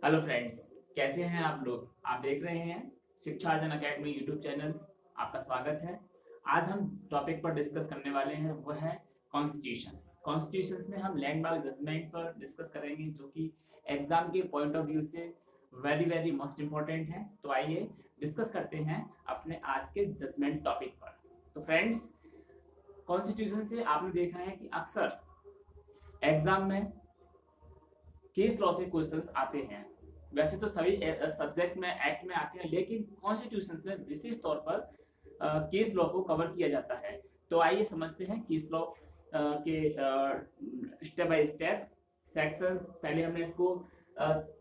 Hello friends, कैसे हैं आप लोग। आप देख रहे हैं शिक्षा अर्जन अकेडमी यूट्यूब चैनल। आपका स्वागत है। आज हम टॉपिक पर डिस्कस करने वाले हैं, वो है कॉन्स्टिट्यूशंस। कॉन्स्टिट्यूशंस में हम लैंडमार्क जजमेंट पर डिस्कस करेंगे, जो कि एग्जाम के पॉइंट ऑफ व्यू से वेरी वेरी मोस्ट इंपॉर्टेंट है। तो आइए डिस्कस करते हैं अपने आज के जजमेंट टॉपिक पर। तो फ्रेंड्स, कॉन्स्टिट्यूशन से आपने देखा है कि अक्सर एग्जाम में केस लॉ से क्वेश्चंस आते हैं। वैसे तो सभी सब्जेक्ट में एक्ट में आते हैं, लेकिन कॉन्स्टिट्यूशन में विशेष तौर पर केस लॉ को कवर किया जाता है। तो आइए समझते हैं केस लॉ के स्टेप बाय स्टेप सेक्शन। पहले हमने इसको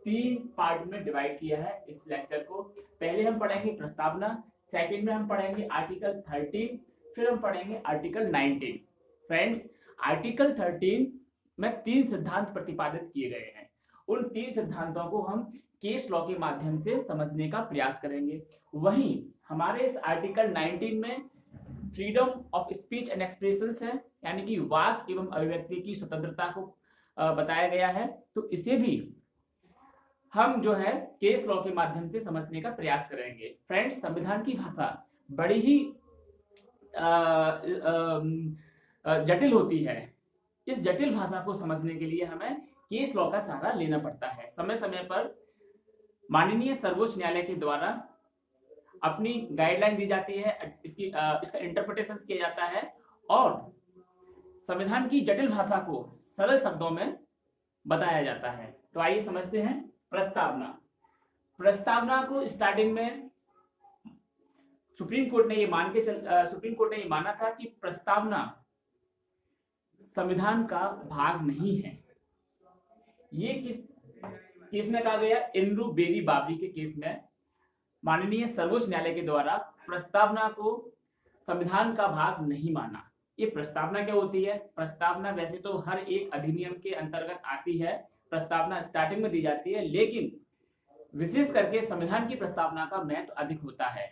3 पार्ट में डिवाइड किया है इस लेक्चर को। पहले हम पढ़ेंगे प्रस्तावना, सेकंड में हम पढ़ेंगे आर्टिकल 13, फिर हम पढ़ेंगे आर्टिकल 19। फ्रेंड्स, आर्टिकल 13 में 3 सिद्धांत प्रतिपादित किए गए हैं। उन 3 सिद्धांतों को हम केस लॉ के माध्यम से समझने का प्रयास करेंगे। वहीं हमारे इस आर्टिकल 19 में freedom of speech and expressions है, यानी कि वाक एवं अभिव्यक्ति की स्वतंत्रता को बताया गया है। तो इसे भी हम जो है केस लॉ के माध्यम से समझने का प्रयास करेंगे। फ्रेंड्स, संविधान की भाषा बड़ी ही जटिल होती है। इस जटिल भाषा को समझने के लिए हमें केस लॉ का सहारा लेना पड़ता है। समय समय पर माननीय सर्वोच्च न्यायालय के द्वारा अपनी गाइडलाइन दी जाती है, इसका इंटरप्रिटेशन किया जाता है और संविधान की जटिल भाषा को सरल शब्दों में बताया जाता है। तो आइए समझते हैं प्रस्तावना। प्रस्तावना को स्टार्टिंग में सुप्रीम कोर्ट ने ये माना था कि प्रस्तावना संविधान का भाग नहीं है। ये किस केस में कहा गया? इनरू बेरी बाबरी के केस में माननीय सर्वोच्च न्यायालय के द्वारा प्रस्तावना को संविधान का भाग नहीं माना। ये प्रस्तावना क्या होती है? प्रस्तावना वैसे तो हर एक अधिनियम के अंतर्गत आती है, प्रस्तावना स्टार्टिंग में दी जाती है, लेकिन विशेष करके संविधान की प्रस्तावना का महत्व अधिक होता है,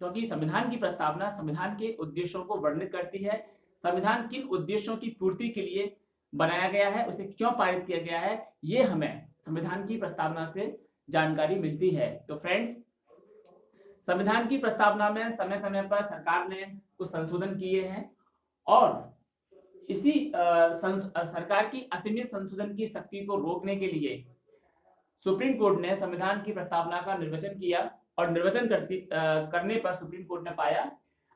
क्योंकि संविधान की प्रस्तावना संविधान के उद्देश्यों को वर्णित करती है। संविधान किन उद्देश्यों की पूर्ति के लिए बनाया गया है, उसे क्यों पारित किया गया है, ये हमें संविधान की प्रस्तावना से जानकारी मिलती है। तो फ्रेंड्स, संविधान की प्रस्तावना में समय समय पर सरकार ने कुछ संशोधन किए हैं और इसी सरकार की असीमित संशोधन की शक्ति को रोकने के लिए सुप्रीम कोर्ट ने संविधान की प्रस्तावना का निर्वचन किया और निर्वचन करने पर सुप्रीम कोर्ट ने पाया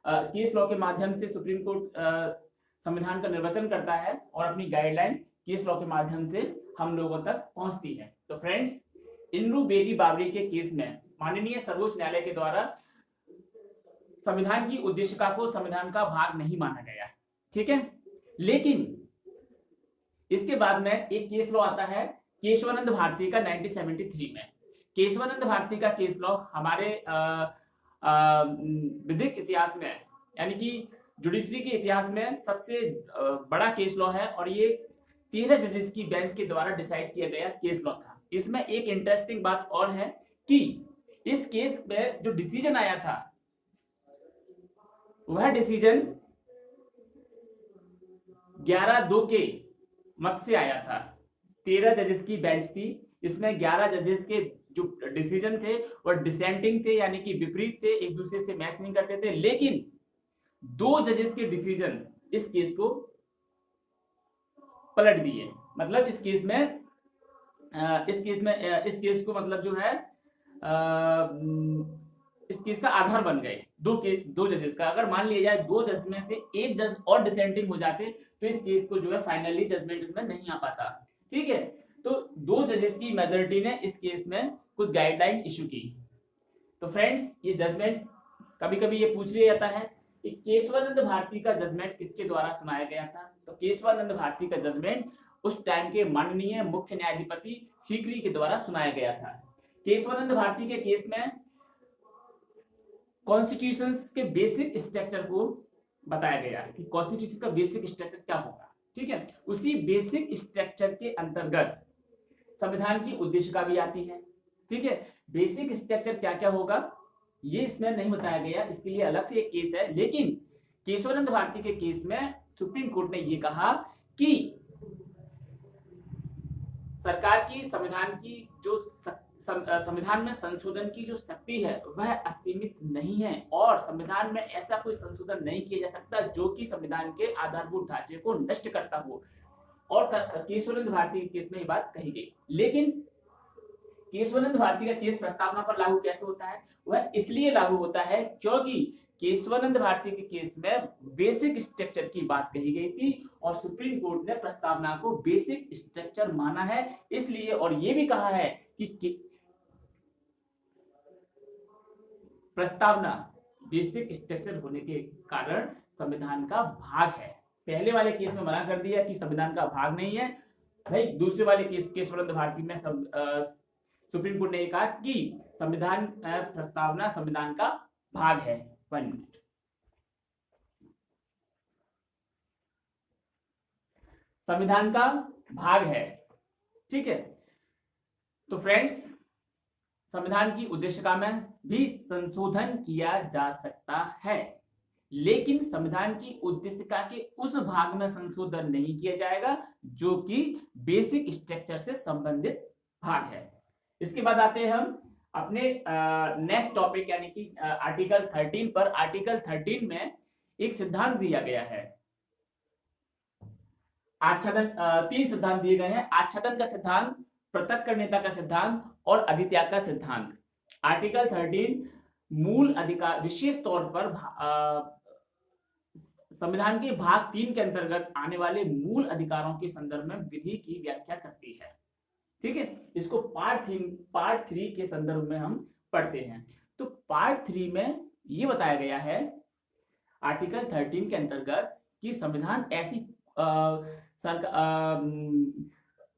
केस लॉ के माध्यम से सुप्रीम कोर्ट संविधान का निर्वचन करता है और अपनी गाइडलाइन केस लॉ के माध्यम से हम लोगों तक पहुंचती है। तो फ्रेंड्स, इनरू बेरी बाबरी के केस में माननीय सर्वोच्च न्यायालय के द्वारा संविधान की उद्देशिका को संविधान का भाग नहीं माना गया, ठीक है। लेकिन इसके बाद में एक केस लॉ आता है केशवानंद भारती का 1973 में। केशवानंद भारती का केस लॉ हमारे विधिक इतिहास में, यानी कि जुडिशरी के इतिहास में सबसे बड़ा केस लॉ है और ये 13 जजेस की बेंच के द्वारा डिसाइड किया गया केस लॉ था। इसमें एक इंटरेस्टिंग बात और है कि इस केस में जो डिसीजन आया था वह डिसीजन 11-2 के मत से आया था। 13 जजेस की बेंच थी, इसमें 11 जजेस के जो डिसीजन थे वो डिसेंटिंग थे, यानी कि विपरीत थे, एक दूसरे से मैच नहीं करते थे। लेकिन 2 जजेस के डिसीजन इस केस को पलट दिए। मतलब इस केस को मतलब जो है इस केस का आधार बन गए 2 जजेस का। अगर मान लिया जाए 2 जज में से एक जज और डिसेंटिंग हो जाते तो इस केस को जो है फाइनली जजमेंट इसमें नहीं आ पाता, ठीक है। तो 2 जजेस की मेजॉरिटी ने इस केस में कुछ गाइडलाइन इशू की। तो फ्रेंड्स, ये जजमेंट कभी कभी ये पूछ लिया जाता है कि केशवानंद भारती का जजमेंट किसके द्वारा सुनाया गया था। तो केशवानंद भारती का जजमेंट उस टाइम के माननीय मुख्य न्यायाधिपति सीकरी के द्वारा सुनाया गया था। केशवानंद भारती के केस में कॉन्स्टिट्यूशन के बेसिक स्ट्रक्चर को बताया गया कि कॉन्स्टिट्यूशन का बेसिक स्ट्रक्चर क्या होगा, ठीक है। उसी बेसिक स्ट्रक्चर के अंतर्गत संविधान की उद्देशिका भी आती है, ठीक है। बेसिक स्ट्रक्चर क्या क्या होगा ये इसमें नहीं बताया गया, इसके लिए अलग से एक केस है। लेकिन केशवानंद भारती के केस में सुप्रीम कोर्ट ने ये कहा कि सरकार की संविधान की जो संविधान में संशोधन की जो शक्ति है वह असीमित नहीं है और संविधान में ऐसा कोई संशोधन नहीं किया जा सकता जो कि संविधान के आधारभूत ढांचे को नष्ट करता हो। और केशवानंद भारती के केस में ये बात कही गई। लेकिन केशवानंद भारती का केस प्रस्तावना पर लागू कैसे होता है? वह इसलिए लागू होता है क्योंकि केशवानंद भारती के केस में बेसिक स्ट्रक्चर की बात कही गई थी और सुप्रीम कोर्ट ने प्रस्तावना को बेसिक स्ट्रक्चर माना है, इसलिए और ये भी कहा है कि प्रस्तावना बेसिक स्ट्रक्चर होने के कारण संविधान का भाग है। पहले वाले केस में मना कर दिया कि संविधान का भाग नहीं है भाई, दूसरे वाले केस केशवानंद भारती में सुप्रीम कोर्ट ने कहा कि संविधान प्रस्तावना संविधान का भाग है। 1 मिनट। संविधान का भाग है, ठीक है। तो फ्रेंड्स, संविधान की उद्देशिका में भी संशोधन किया जा सकता है, लेकिन संविधान की उद्देशिका के उस भाग में संशोधन नहीं किया जाएगा जो कि बेसिक स्ट्रक्चर से संबंधित भाग है। इसके बाद आते हैं हम अपने नेक्स्ट टॉपिक यानी कि आर्टिकल 13 पर। आर्टिकल 13 में एक सिद्धांत दिया गया है आच्छादन। 3 सिद्धांत दिए गए हैं: आच्छादन का सिद्धांत, पृथक्करणीयता का सिद्धांत और अधित्याग का सिद्धांत। आर्टिकल 13 मूल अधिकार, विशेष तौर पर संविधान के भाग 3 के अंतर्गत आने वाले मूल अधिकारों के संदर्भ में विधि की व्याख्या करती है, ठीक है। इसको पार्ट 3 के संदर्भ में हम पढ़ते हैं। तो पार्ट 3 में ये बताया गया है आर्टिकल 13 के अंतर्गत कि संविधान ऐसी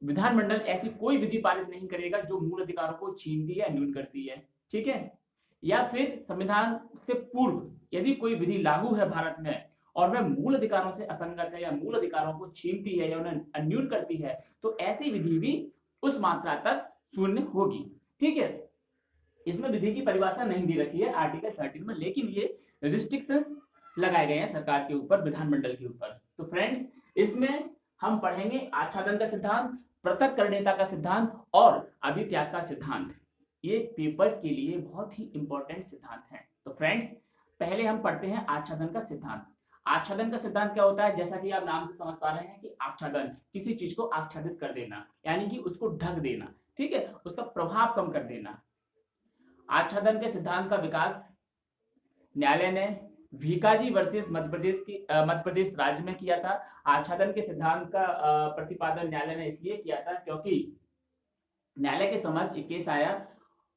विधानमंडल ऐसी कोई विधि पारित नहीं करेगा जो मूल अधिकारों को छीनती है या न्यून करती है, ठीक है। या फिर संविधान से पूर्व यदि कोई विधि लागू है भारत में और वह मूल अधिकारों से असंगत है या मूल अधिकारों को छीनती है या उन्हें अन्यून करती है, तो ऐसी विधि भी उस मात्रा तक शून्य होगी, ठीक है। इसमें विधि की परिभाषा नहीं दी रखी है आर्टिकल 13 में, लेकिन ये रिस्ट्रिक्शंस लगाए गए हैं सरकार के ऊपर, विधानमंडल के ऊपर। तो फ्रेंड्स, इसमें हम पढ़ेंगे आच्छादन का सिद्धांत, पृथक्करणीयता का सिद्धांत और अधित्याग का सिद्धांत। ये पेपर के लिए बहुत ही इंपॉर्टेंट सिद्धांत हैं। तो फ्रेंड्स, पहले हम पढ़ते हैं आच्छादन का सिद्धांत। आच्छादन का सिद्धांत क्या होता है? जैसा कि आप नाम से समझ पा रहे हैं कि आच्छादन, किसी चीज को आच्छादित कर देना, यानी कि उसको ढक देना, ठीक है, उसका प्रभाव कम कर देना। आच्छादन के सिद्धांत का विकास न्यायालय ने भिकाजी वर्सेस मध्य प्रदेश राज्य में किया था। आच्छादन के सिद्धांत का प्रतिपादन न्यायालय ने इसलिए किया था क्योंकि न्यायालय के समक्ष एक केस आया।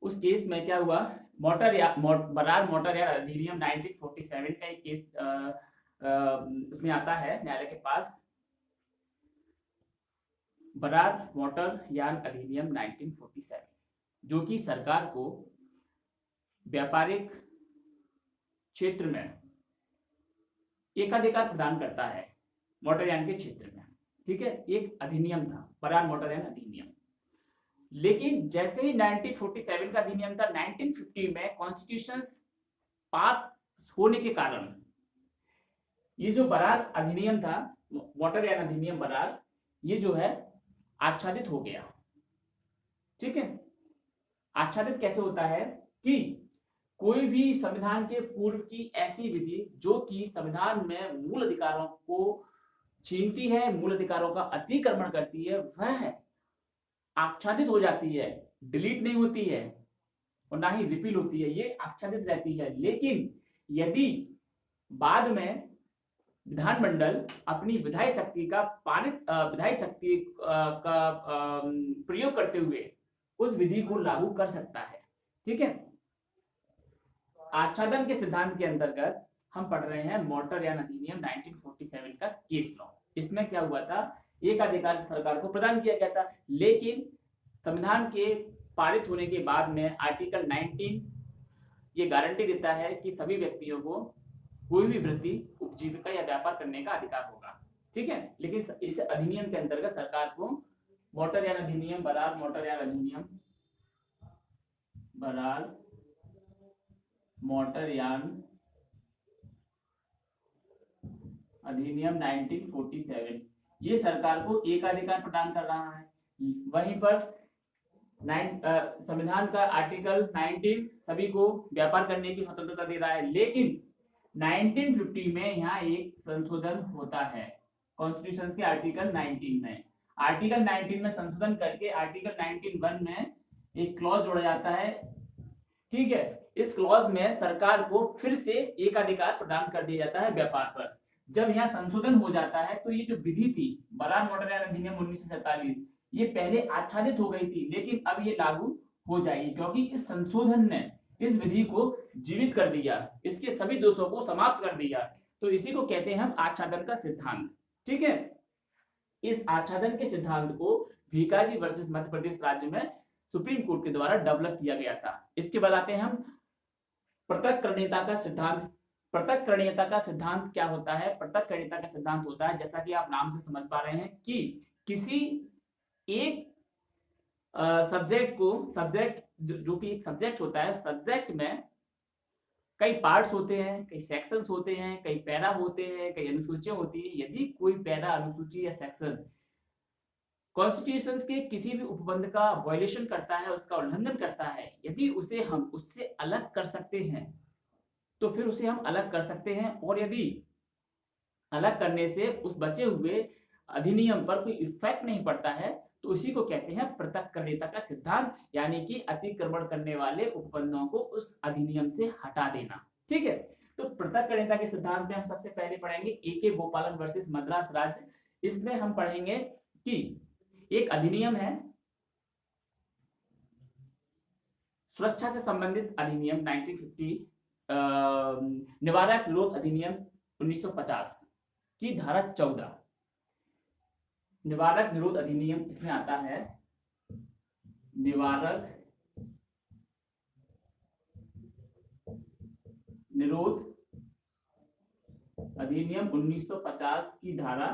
उस केस में क्या हुआ, बरार मोटरयान अधिनियम 1947 का एक केस उसमें आता है न्यायालय के पास, बरार मोटरयान अधिनियम 1947, जो कि सरकार को व्यापारिक क्षेत्र में एकाधिकार प्रदान करता है मोटरयान के क्षेत्र में, ठीक है। एक अधिनियम था बरार मोटरयान अधिनियम। लेकिन जैसे ही 1947 का अधिनियम था, 1950 में कॉन्स्टिट्यूशन पास होने के कारण ये जो बरार अधिनियम था, मोटरयान अधिनियम बरार, ये जो है आच्छादित हो गया, ठीक है। आच्छादित कैसे होता है कि कोई भी संविधान के पूर्व की ऐसी विधि जो कि संविधान में मूल अधिकारों को छीनती है, मूल अधिकारों का अतिक्रमण करती है, वह आच्छादित हो जाती है, डिलीट नहीं होती है और ना ही रिपील होती है, ये आच्छादित रहती है। लेकिन यदि बाद में विधानमंडल अपनी विधायी शक्ति का प्रयोग करते हुए उस विधि को लागू कर सकता है, ठीक है। आच्छादन के सिद्धांत के अंतर्गत हम पढ़ रहे हैं मोटरयान अधिनियम 1947 का केस लॉ। इसमें क्या हुआ था, एक अधिकार सरकार को प्रदान किया गया था, लेकिन संविधान के पारित होने के बाद में आर्टिकल 19 ये गारंटी देता है कि सभी व्यक्तियों को कोई भी वृत्ति, उपजीविका या व्यापार करने का अधिकार होगा, ठीक है। लेकिन इस अधिनियम के अंतर्गत सरकार को मोटरयान अधिनियम बरार मोटरयान अधिनियम बरार मोटरयान अधिनियम 1947 ये सरकार को एकाधिकार प्रदान कर रहा है। वहीं पर संविधान का आर्टिकल 19 सभी को व्यापार करने की स्वतंत्रता दे रहा है, लेकिन 1950 में यहाँ एक संशोधन होता है कॉन्स्टिट्यूशन के आर्टिकल 19 में। आर्टिकल 19 में संशोधन करके आर्टिकल 19(1) में एक क्लॉज जोड़ा जाता है। ठीक है, इस क्लॉज में सरकार को फिर से एकाधिकार प्रदान कर दिया जाता है व्यापार पर। जब यहाँ संशोधन हो जाता है तो ये जो विधि थी बरान मोटर अधिनियम 1947, ये पहले आच्छादित हो गई थी, लेकिन अब ये लागू हो जाएगी क्योंकि इस संशोधन ने इस विधि को जीवित कर दिया, इसके सभी दोषों को समाप्त कर दिया। तो इसी को कहते हैं हम आच्छादन का सिद्धांत। ठीक है, इस आच्छादन के सिद्धांत को भीकाजी वर्सेस मध्य प्रदेश राज्य में सुप्रीम कोर्ट के द्वारा डेवलप किया गया था। इसके बाद आते हैं हम पृथक्करणीयता का सिद्धांत। पृथक्करणीयता का सिद्धांत क्या होता है? पृथक्करणीयता का सिद्धांत होता है, जैसा कि आप नाम से समझ पा रहे हैं, कि किसी एक सब्जेक्ट को, सब्जेक्ट जो कि एक सब्जेक्ट होता है, सब्जेक्ट में कई पार्ट्स होते हैं, कई सेक्शंस होते हैं, कई पैरा होते हैं, कई अनुसूचियां होती है। यदि कोई पैरा, अनुसूची या सेक्शन कॉन्स्टिट्यूशन के किसी भी उपबंध का वायलेशन करता है, उसका उल्लंघन करता है, यदि उसे हम उससे अलग कर सकते हैं तो फिर उसे हम अलग कर सकते हैं, और यदि अलग करने से उस बचे हुए अधिनियम पर कोई इफेक्ट नहीं पड़ता है तो उसी को कहते हैं पृथक्करणीयता का सिद्धांत, यानी कि अतिक्रमण करने वाले उपबंधों को उस अधिनियम से हटा देना। ठीक है, तो पृथक्करणीयता के सिद्धांत में हम सबसे पहले पढ़ेंगे ए.के. गोपालन वर्सेस मद्रास राज्य। इसमें हम पढ़ेंगे कि एक अधिनियम है, सुरक्षा से संबंधित अधिनियम 1950, निवारक विरोध अधिनियम 1950 की धारा 14, निवारक निरोध अधिनियम, इसमें आता है निवारक निरोध अधिनियम 1950 की धारा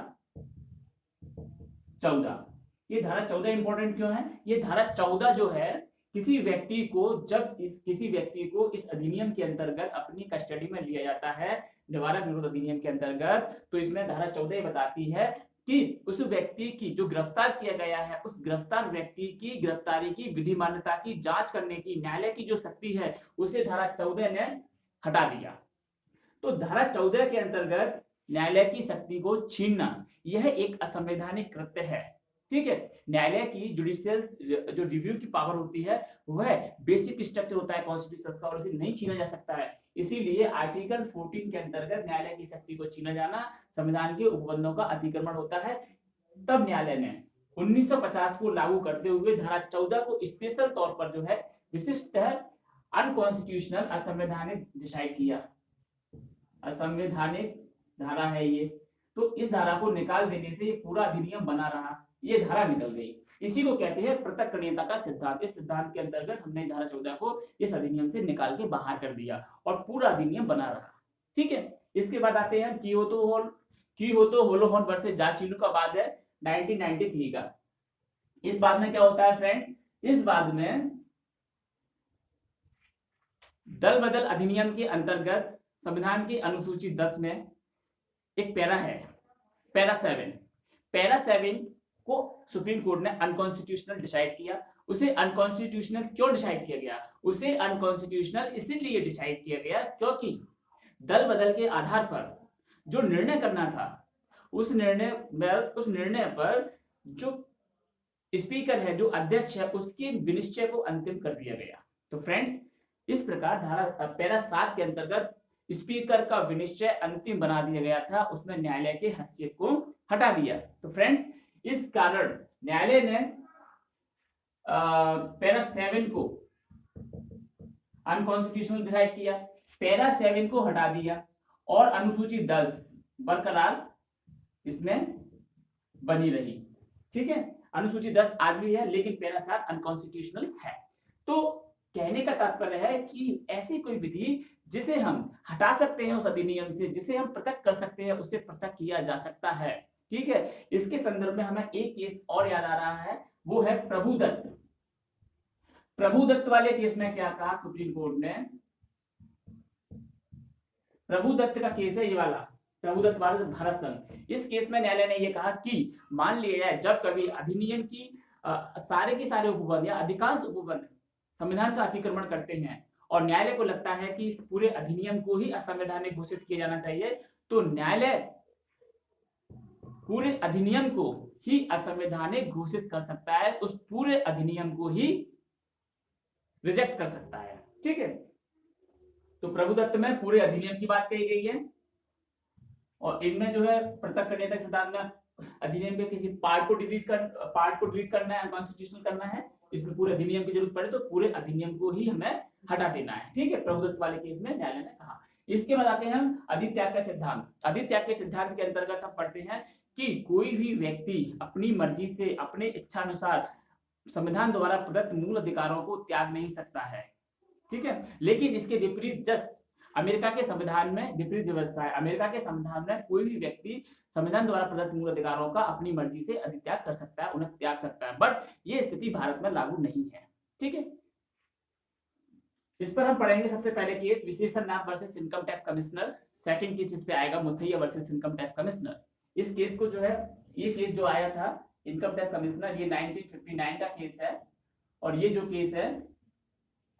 14। ये धारा 14 इंपॉर्टेंट क्यों है? ये धारा 14 जो है, किसी व्यक्ति को जब किसी व्यक्ति को इस अधिनियम के अंतर्गत अपनी कस्टडी में लिया जाता है, निवारक निरोध अधिनियम के अंतर्गत, तो इसमें धारा 14 बताती है कि उस व्यक्ति की जो गिरफ्तार किया गया है, उस गिरफ्तार व्यक्ति की गिरफ्तारी की विधि मान्यता की जांच करने की न्यायालय की जो शक्ति है, उसे धारा 14 ने हटा दिया। तो धारा 14 के अंतर्गत न्यायालय की शक्ति को छीनना, यह एक असंवैधानिक कृत्य है। ठीक है, न्यायालय की जुडिशियल जो रिव्यू की पावर होती है, वह बेसिक स्ट्रक्चर होता है कॉन्स्टिट्यूशन का, और इसे नहीं छीना जा सकता है। इसीलिए आर्टिकल 14 के अंतर्गत न्यायालय की शक्ति को छीना जाना संविधान के उपबंधों का अतिक्रमण होता है। तब न्यायालय ने 1950 को लागू करते हुए धारा 14 को स्पेशल तौर पर जो है विशिष्ट अनकॉन्स्टिट्यूशनल, असंवैधानिक डिसाइड किया। असंवैधानिक धारा है ये, तो इस धारा को निकाल देने से ये पूरा अधिनियम बना रहा, ये धारा निकल गई। इसी को कहते हैं पृथक्करणीयता का सिद्धांत। इस सिद्धांत के अंतर्गत हमने धारा 14 को इस अधिनियम से निकाल के बाहर कर दिया और पूरा अधिनियम बना रहा। ठीक है, इसके बाद आते हैं कियोतो होलोहोन वर्सेस जाचिलू का बाद है 1993 का। इस बाद में क्या होता है फ्रेंड्स? इस बाद में दल बदल अधिनियम के अंतर्गत संविधान की अनुसूची 10 में एक पैरा है, पैरा 7। पैरा 7 को सुप्रीम कोर्ट ने अनकॉन्स्टिट्यूशनल डिसाइड किया। उसे अनकॉन्स्टिट्यूशनल क्यों डिसाइड किया गया? उसे अनकॉन्स्टिट्यूशनल इसलिए डिसाइड किया गया क्योंकि दल बदल के आधार पर जो निर्णय करना था, उस निर्णय पर जो स्पीकर है, जो अध्यक्ष है, उसके विनिश्चय को अंतिम कर दिया गया। तो फ्रेंड्स, इस प्रकार धारा पैरा 7 के अंतर्गत स्पीकर का विनिश्चय अंतिम बना दिया गया था, उसमें न्यायालय के हस्तक्षेप को हटा दिया। तो फ्रेंड्स, इस कारण न्यायालय ने पैरा 7 को अनकॉन्स्टिट्यूशनल डिसाइड किया, पैरा 7 को हटा दिया और अनुसूची 10 बरकरार इसमें बनी रही। ठीक है, अनुसूची 10 आज भी है, लेकिन पैरा 7 अनकॉन्स्टिट्यूशनल है। तो कहने का तात्पर्य है कि ऐसी कोई विधि जिसे हम हटा सकते हैं उस अधिनियम से, जिसे हम पृथक कर सकते हैं, उसे पृथक किया जा सकता है। ठीक है, इसके संदर्भ में हमें एक केस और याद आ रहा है, वो है प्रभुदत्त। प्रभुदत्त वाले केस में क्या कहा सुप्रीम कोर्ट ने? प्रभुदत्त का केस है ये वाला, प्रभुदत्त वाला भारत संघ। इस केस में न्यायालय ने यह कहा कि मान लिया जाए जब कभी अधिनियम की सारे के सारे उपबंध या अधिकांश उपबंध संविधान का अतिक्रमण करते हैं और न्यायालय को लगता है कि इस पूरे अधिनियम को ही असंवैधानिक घोषित किया जाना चाहिए, तो न्यायालय पूरे अधिनियम को ही असंवैधानिक घोषित कर सकता है, उस पूरे अधिनियम को ही रिजेक्ट कर सकता है। ठीक है, तो प्रभुदत्त में पूरे अधिनियम की बात कही गई है और इनमें जो है पृथक करने सिद्धांत में अधिनियम के किसी पार्ट को डिलीट करना है, अनकॉन्स्टिट्यूशनल करना है, इसमें पूरे अधिनियम की जरूरत पड़े तो पूरे अधिनियम को ही हमें हटा देना है। ठीक है, प्रभुदत्त वाले केस में न्यायालय ने कहा। इसके बाद आते हैं हम अधित्याग का सिद्धांत। अधित्याग के सिद्धांत के अंतर्गत हम पढ़ते हैं कि कोई भी व्यक्ति अपनी मर्जी से अपने इच्छा अनुसार संविधान द्वारा प्रदत्त मूल अधिकारों को त्याग नहीं सकता है। ठीक है, लेकिन इसके विपरीत जस्ट अमेरिका के संविधान में विपरीत व्यवस्था है। अमेरिका के संविधान में कोई भी व्यक्ति संविधान द्वारा प्रदत्त मूल अधिकारों का अपनी मर्जी से अधित्याग कर सकता है, उन्हें त्याग सकता है, बट ये स्थिति भारत में लागू नहीं है। ठीक है, इस पर हम पढ़ेंगे सबसे पहले case Visheshan Nath versus income tax commissioner. Second case इस पे आएगा Muthaiya versus income tax commissioner. इस केस को जो है, ये केस जो आया था इनकम टैक्स कमिश्नर, ये 1959 का केस है और ये जो केस है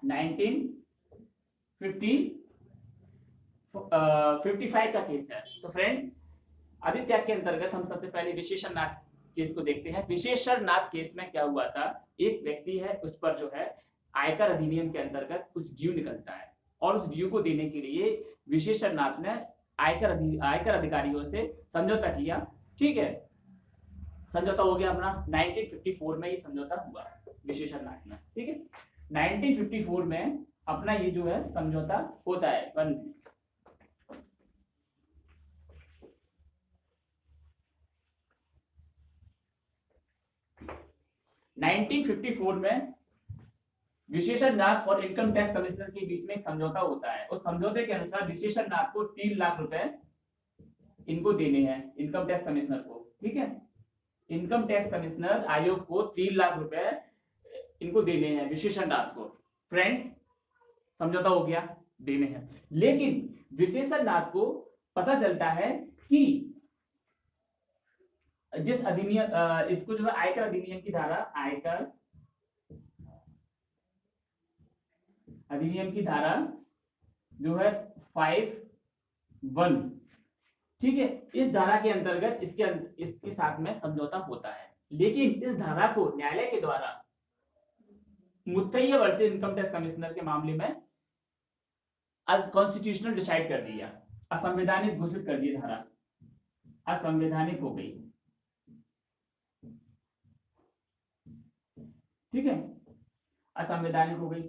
1955 का केस है। तो फ्रेंड्स, अधित्याग के अंतर्गत हम सबसे पहले विशेषण नाथ केस को देखते हैं। विशेषण नाथ केस में क्या हुआ था, एक व्यक्ति है, उस पर जो है आयकर अधिनियम के अंतर्गत कुछ ड्यू निकलता है और उस ड्यू को देने के लिए विशेषण नाथ ने आयकर अधिकारियों से समझौता किया। ठीक है, समझौता हो गया अपना 1954 में, ये समझौता हुआ विशेषण नाथ में। ठीक है, 1954 में अपना ये जो है समझौता होता है। 1954 में विशेषण नाथ और इनकम टैक्स कमिश्नर के बीच में एक समझौता होता है। उस समझौते के अनुसार विशेषण नाथ को 3 लाख रुपए इनको देने हैं, इनकम टैक्स कमिश्नर को। ठीक है, इनकम टैक्स कमिश्नर आयोग को 3 लाख रुपए इनको देने हैं विशेषण नाथ को। फ्रेंड्स, समझौता हो गया, देने हैं, लेकिन विशेषण नाथ को पता चलता है कि जिस अधिनियम इसको जो है आयकर अधिनियम की धारा, आयकर अधिनियम की धारा जो है 5(1), ठीक है, इस धारा के अंतर्गत इसके साथ में समझौता होता है, लेकिन इस धारा को न्यायालय के द्वारा Muttiah versus income tax commissioner के मामले में अनकॉन्स्टिट्यूशनल डिसाइड कर दिया, असंवैधानिक घोषित कर दिया, धारा असंवैधानिक हो गई। ठीक है, असंवैधानिक हो गई।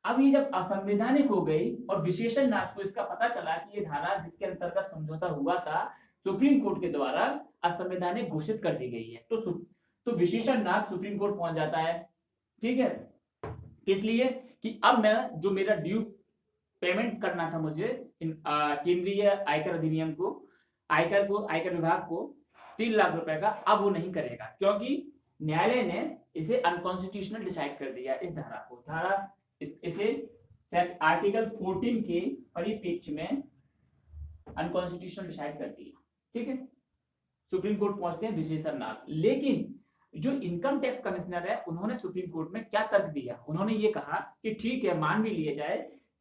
अब ये जब असंवैधानिक हो गई और विशेषण नाथ को इसका पता चला कि ये धारा जिसके अंतर्गत समझौता हुआ था सुप्रीम कोर्ट के द्वारा असंवैधानिक घोषित कर दी गई है, तो विशेषण नाथ सुप्रीम कोर्ट पहुंच जाता है। ठीक है, इसलिए कि अब मैं जो मेरा ड्यू पेमेंट करना था मुझे केंद्रीय आयकर अधिनियम को, आयकर विभाग को 3 लाख रुपए का, अब वो नहीं करेगा क्योंकि न्यायालय ने इसे अनकॉन्स्टिट्यूशनल डिसाइड कर दिया। इस धारा को, इसे आर्टिकल 14 के परिप्रेक्ष्य में अनकॉन्स्टिट्यूशनल डिसाइड कर दिया। ठीक है, सुप्रीम कोर्ट पहुंचते हैं विशेषण नाथ, लेकिन जो इनकम टैक्स कमिश्नर है उन्होंने सुप्रीम कोर्ट में क्या तर्क दिया, उन्होंने ये कहा कि ठीक है, मान भी लिया जाए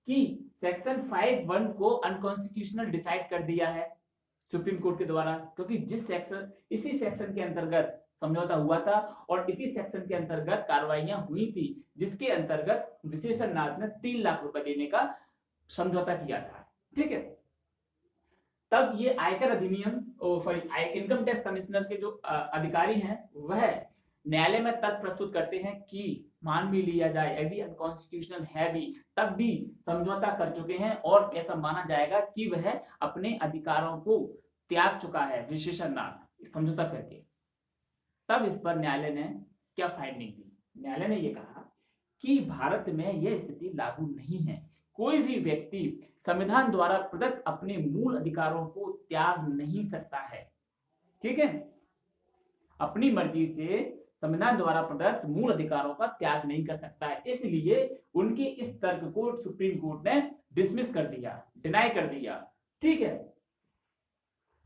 कि सेक्शन 5(1) को अनकॉन्स्टिट्यूशनल डिसाइड कर दिया है सुप्रीम कोर्ट के द्वारा, क्योंकि इसी सेक्शन के अंतर्गत समझौता हुआ था और इसी सेक्शन के अंतर्गत कार्रवाइयां हुई थी, जिसके अंतर्गत विशेषण नाथ ने 3 लाख रुपए देने का समझौता किया था। ठीक है, तब ये आयकर अधिनियम इनकम टैक्स कमिश्नर के जो अधिकारी हैं वह न्यायालय में तर्क प्रस्तुत करते हैं कि मान भी लिया जाए यदि अनकॉन्स्टिट्यूशनल है भी, तब भी समझौता कर चुके हैं और ऐसा माना जाएगा कि वह अपने अधिकारों को त्याग चुका है विशेषण नाथ समझौता करके। तब इस पर न्यायालय ने क्या फाइंडिंग दी, न्यायालय ने यह कहा कि भारत में यह स्थिति लागू नहीं है, कोई भी व्यक्ति संविधान द्वारा प्रदत्त अपने मूल अधिकारों को त्याग नहीं सकता है। ठीक है, अपनी मर्जी से संविधान द्वारा प्रदत्त मूल अधिकारों का त्याग नहीं कर सकता है, इसलिए उनके इस तर्क को सुप्रीम कोर्ट ने डिसमिस कर दिया, डिनाई कर दिया। ठीक है,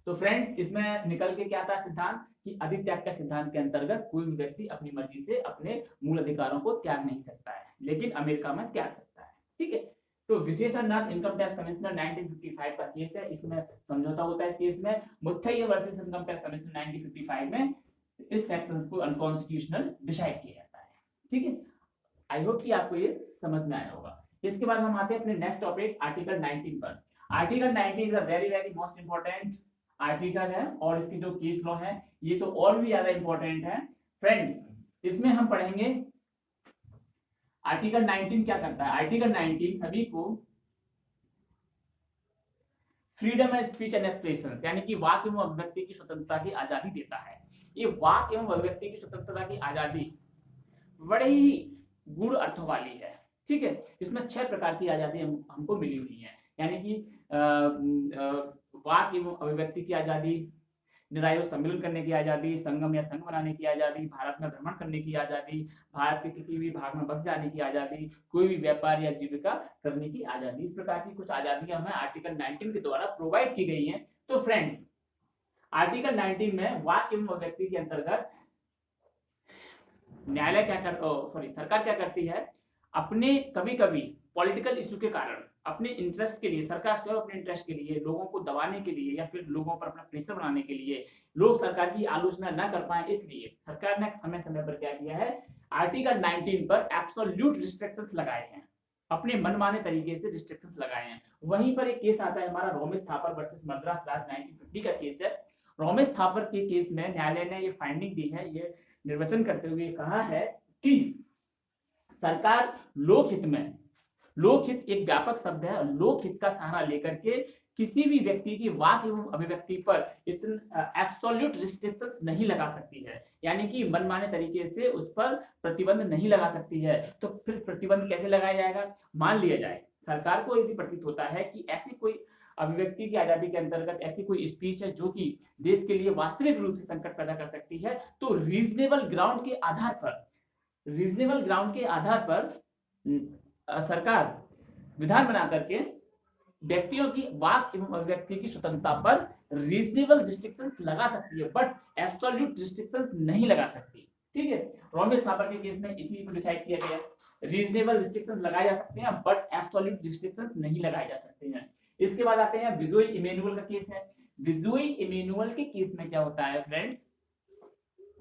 तो फ्रेंड्स इसमें निकल के क्या था सिद्धांत कि अधित्याग का सिद्धांत के अंतर्गत कोई भी व्यक्ति अपनी मर्जी से अपने मूल अधिकारों को त्याग नहीं सकता है, लेकिन अमेरिका में त्याग सकता है। ठीक है, तो विशेषणनाथ इनकम टैक्स कमिश्नर 1955 का केस है, इसमें समझौता होता है। इस केस में Muttiah versus income tax commissioner 1955 में इस सेक्शन को अनकॉन्स्टिट्यूशनल डिसाइड किया जाता है। ठीक है, आई होप कि आपको ये समझ में आया होगा। इसके बाद हम आते हैं अपने नेक्स्ट टॉपिक आर्टिकल 19 पर। Article 19 is a very very most important article है और इसकी जो केस लॉ है ये तो और भी ज्यादा इंपॉर्टेंट है फ्रेंड्स। इसमें हम पढ़ेंगे आर्टिकल 19 क्या करता है। आर्टिकल 19 सभी को freedom of speech and expression यानी कि वाक एवं अभिव्यक्ति की स्वतंत्रता की आजादी देता है। ये वाक एवं अभिव्यक्ति की स्वतंत्रता की आजादी बड़े ही गूढ़ अर्थों वाली है। ठीक है, इसमें 6 प्रकार की आजादी हमको मिली हुई है, यानी कि वाक एवं अभिव्यक्ति की आजादी, निरायोग सम्मेलन करने की आजादी, संगम या संघ बनाने की आजादी, भारत में भ्रमण करने की आजादी, भारत के किसी भी भाग में बस जाने की आजादी, कोई भी व्यापार या जीविका करने की आजादी। इस प्रकार की कुछ आजादियां हमें आर्टिकल 19 के द्वारा प्रोवाइड की गई हैं। तो फ्रेंड्स आर्टिकल 19 में वाक एवं अभिव्यक्ति के अंतर्गत न्यायालय सरकार क्या करती है, अपने कभी कभी पॉलिटिकल इश्यू के कारण अपने इंटरेस्ट के लिए, सरकार स्वयं अपने इंटरेस्ट के लिए लोगों को दबाने के लिए या फिर लोगों पर अपना प्रेशर बनाने के लिए लोग सरकार की आलोचना न कर पाए, इसलिए सरकार ने समय समय पर क्या किया है, आर्टिकल 19 पर एब्सोल्यूट रिस्ट्रिक्शंस लगाए हैं, अपने मनमाने तरीके से रिस्ट्रिक्शंस लगाए हैं। वहीं पर एक केस आता है हमारा रोमेश थापर वर्सेस मद्रास राज्य 1950 का केस है। रोमेश थापर के केस में न्यायालय ने ये फाइंडिंग दी है, ये निर्वचन करते हुए कहा है कि सरकार लोकहित एक व्यापक शब्द है, लोकहित का सहारा लेकर के किसी भी व्यक्ति की वाक एवं अभिव्यक्ति पर इतना एब्सोल्यूट रिस्ट्रिक्शंस नहीं लगा सकती है, यानी कि मनमाने तरीके से उस पर प्रतिबंध नहीं लगा सकती है। तो फिर प्रतिबंध कैसे लगाया जाएगा, मान लिया जाए सरकार को यदि प्रतीत होता है कि ऐसी कोई अभिव्यक्ति की आजादी के अंतर्गत ऐसी कोई स्पीच है जो कि देश के लिए वास्तविक रूप से संकट पैदा कर सकती है, तो रीजनेबल ग्राउंड के आधार पर सरकार विधान बना करके व्यक्तियों की वाक एवं अभिव्यक्ति की स्वतंत्रता पर रीजनेबल रिस्ट्रिक्शंस लगा सकती है, बट एब्सोल्यूट रिस्ट्रिक्शंस नहीं लगा सकती। ठीक है, रोमेश थापर के केस में इसी को डिसाइड किया गया, रीजनेबल रिस्ट्रिक्शंस लगाए जा सकते हैं बट एब्सोल्यूट रिस्ट्रिक्शंस नहीं लगाए जा सकते हैं। इसके बाद आते हैं विजोई इमैनुअल का केस है। विजोई इमैनुअल के केस में क्या होता है फ्रेंड्स,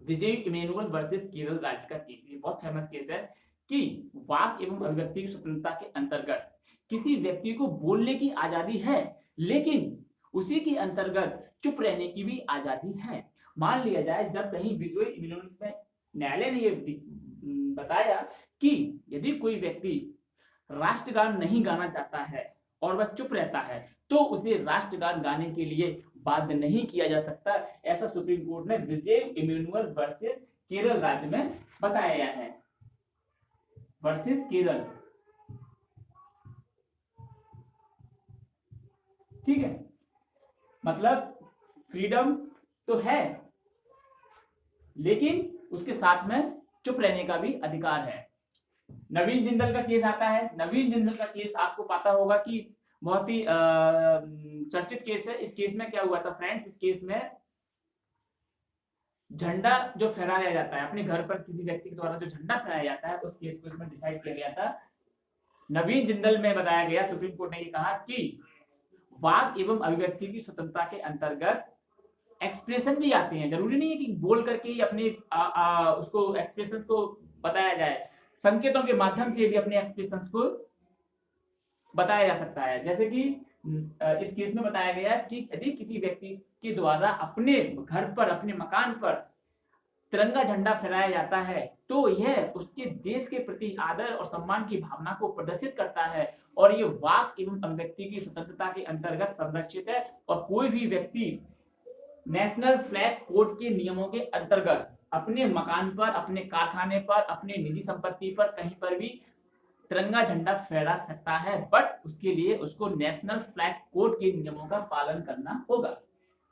विजय इमैनुअल वर्सेस केरल राज्य का केस, ये बहुत फेमस केस है कि वाक एवं अभिव्यक्ति की स्वतंत्रता के अंतर्गत किसी व्यक्ति को बोलने की आजादी है लेकिन उसी के अंतर्गत चुप रहने की भी आजादी है। मान लिया जाए जब कहीं विजय इमैनुअल में न्यायालय ने यह बताया कि यदि कोई व्यक्ति राष्ट्रगान नहीं गाना चाहता है और वह चुप रहता है तो उसे राष्ट्रगान गाने के लिए बाध्य नहीं किया जा सकता, ऐसा सुप्रीम कोर्ट ने विजय इमैनुअल वर्सेस केरल राज्य में बताया है, वर्सेस केरल। ठीक है, मतलब फ्रीडम तो है लेकिन उसके साथ में चुप रहने का भी अधिकार है। नवीन जिंदल का केस आता है। नवीन जिंदल का केस आपको पता होगा कि बहुत ही चर्चित केस है। इस केस में क्या हुआ था फ्रेंड्स, इस केस में झंडा जो फहराया जाता है अपने घर पर, किसी व्यक्ति के द्वारा जो झंडा फहराया जाता है, उस केस को इसमें डिसाइड किया गया था। नवीन जिंदल में बताया गया, सुप्रीम कोर्ट ने ये कहा कि वाक एवं अभिव्यक्ति की स्वतंत्रता के अंतर्गत एक्सप्रेशन भी आते हैं, जरूरी नहीं है कि बोल करके ही अपने उसको एक्सप्रेशंस को बताया जाए, संकेतों के माध्यम से भी अपने एक्सप्रेशंस को बताया जा सकता है। जैसे कि इस केस में बताया गया कि यदि किसी व्यक्ति के द्वारा अपने घर पर, अपने मकान पर तिरंगा झंडा फहराया जाता है तो यह उसके देश के प्रति आदर और सम्मान की भावना को प्रदर्शित करता है और ये वाक एवं अभिव्यक्ति की स्वतंत्रता के अंतर्गत संरक्षित है। और कोई भी व्यक्ति नेशनल फ्लैग कोड के नियमों के अंतर्गत अपने मकान पर, अपने कारखाने पर, अपने निजी संपत्ति पर कहीं पर भी तिरंगा झंडा फहरा सकता है, बट उसके लिए उसको नेशनल फ्लैग कोड के नियमों का पालन करना होगा।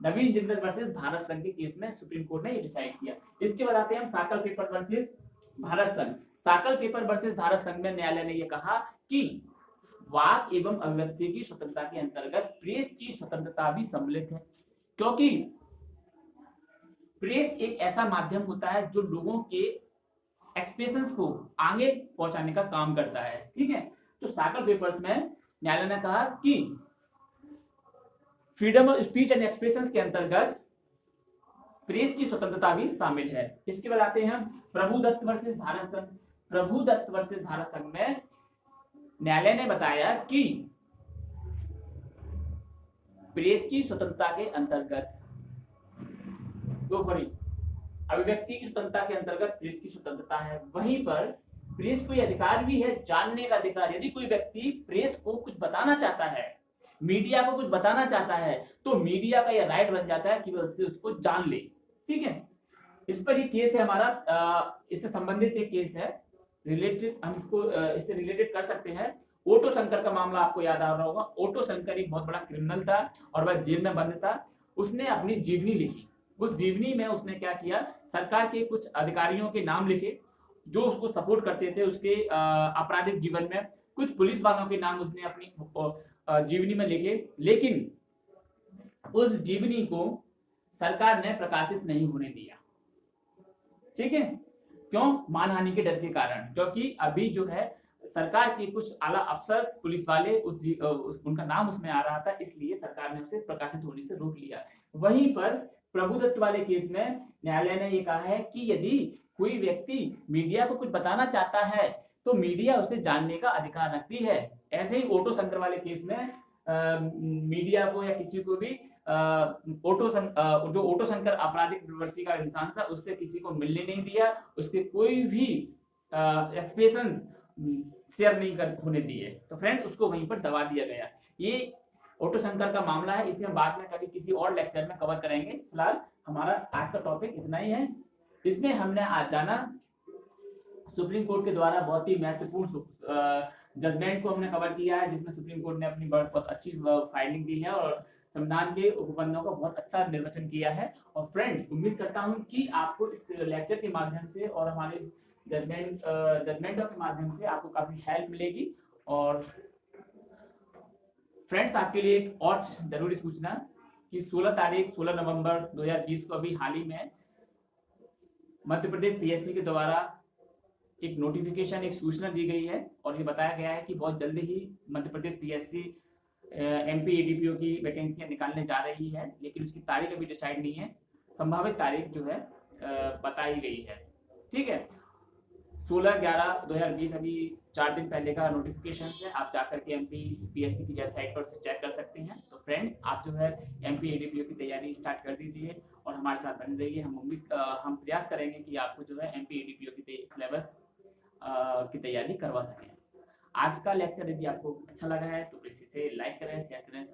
नवीन जिंदल वर्सेस भारत संघ के केस में सुप्रीम कोर्ट ने ये डिसाइड किया। इसके बाद आते हैं हम साकल पेपर वर्सेस भारत संघ। साकल पेपर वर्सेस भारत संघ में न्यायालय ने यह कहा कि वाक एवं अभिव्यक्ति की स्वतंत्रता के अंतर्गत प्रेस की स्वतंत्रता भी सम्मिलित है। क्योंकि प्रेस एक ऐसा माध्यम होता है जो लोगों के एक्सप्रेशंस को आगे पहुंचाने का काम करता है, ठीक है। तो सागर पेपर्स में न्यायालय ने कहा कि freedom of speech and expression के अंतर्गत प्रेस की स्वतंत्रता भी शामिल है। इसके बाद आते हैं हम प्रभुदत्त वर्सेस भारत संघ। प्रभुदत्त वर्सेस भारत संघ में न्यायालय ने बताया कि प्रेस की स्वतंत्रता के अंतर्गत अभिव्यक्ति की स्वतंत्रता के अंतर्गत प्रेस की स्वतंत्रता है, वहीं पर प्रेस को यह अधिकार भी है, जानने का अधिकार। यदि कोई व्यक्ति प्रेस को कुछ बताना चाहता है, मीडिया को कुछ बताना चाहता है, तो मीडिया का यह राइट बन जाता है कि वह उससे उसको जान ले, ठीक है। इस पर ये केस है हमारा, इससे संबंधित एक केस है रिलेटेड, हम इसको इससे रिलेटेड कर सकते हैं। ओटो शंकर का मामला आपको याद आ रहा होगा। ओटो शंकर एक बहुत बड़ा क्रिमिनल था और वह जेल में बंद था। उसने अपनी जीवनी लिखी। उस जीवनी में उसने क्या किया, सरकार के कुछ अधिकारियों के नाम लिखे जो उसको सपोर्ट करते थे उसके आपराधिक जीवन में। कुछ पुलिस वालों के नाम उसने अपनी जीवनी में लिखे, लेकिन उस जीवनी को सरकार ने प्रकाशित नहीं होने दिया, ठीक है। क्यों? मानहानि के डर के कारण। क्योंकि अभी जो है सरकार के कुछ आला अफसर पुलिस वाले उनका नाम उसमें आ रहा था, इसलिए सरकार ने उसे प्रकाशित होने से रोक लिया। वहीं पर प्रभुदत्त वाले केस में न्यायालय ने यह कहा है कि यदि कोई व्यक्ति मीडिया को कुछ बताना चाहता है तो मीडिया उसे जानने का अधिकार रखती है। ऐसे ही ओटो शंकर वाले केस में मीडिया को या किसी को भी जो ओटो शंकर आपराधिक प्रवृत्ति का इंसान था उससे किसी को मिलने नहीं दिया, उसके कोई भी एक्सप्रेशन शेयर नहीं होने दिए, तो फ्रेंड उसको वहीं पर दबा दिया गया। ये ओटो शंकर का मामला है, इसे हम बाद में कभी किसी और लेक्चर में कवर करेंगे। फिलहाल हमारा आज का टॉपिक इतना ही है। इसमें हमने आज जाना सुप्रीम कोर्ट के द्वारा बहुत ही महत्वपूर्ण जजमेंट को हमने कवर किया है, जिसमें सुप्रीम कोर्ट ने अपनी बहुत अच्छी फाइंडिंग दी है और संविधान के उपबंधों का बहुत अच्छा निर्वचन किया है। और फ्रेंड्स, उम्मीद करता हूं कि आपको इस लेक्चर के माध्यम से और हमारे जजमेंटों के माध्यम से आपको काफी हेल्प मिलेगी। और फ्रेंड्स, आपके लिए एक और जरूरी सूचना कि 16 नवंबर 2020 को अभी हाल ही में मध्य प्रदेश पीएससी के द्वारा एक नोटिफिकेशन, एक सूचना दी गई है और ये बताया गया है कि बहुत जल्दी ही Madhya Pradesh PSC MP ADPO की वैकेंसियां निकालने जा रही है, लेकिन उसकी तारीख अभी डिसाइड नहीं है। संभावित तारीख जो है बताई गई है, ठीक है। 16/11/2020 अभी 4 दिन पहले का नोटिफिकेशन है। आप जाकर के एमपी पीएससी की वेबसाइट पर से चेक कर सकते हैं। तो फ्रेंड्स, आप जो है एमपी एडीपीओ की तैयारी स्टार्ट कर दीजिए और हमारे साथ बने रहिए। हम प्रयास करेंगे कि आपको जो है एमपी एडीपीओ की सिलेबस की तैयारी करवा सकें। आज का लेक्चर यदि आपको अच्छा लगा है तो प्लीज इसे लाइक करें, शेयर करें,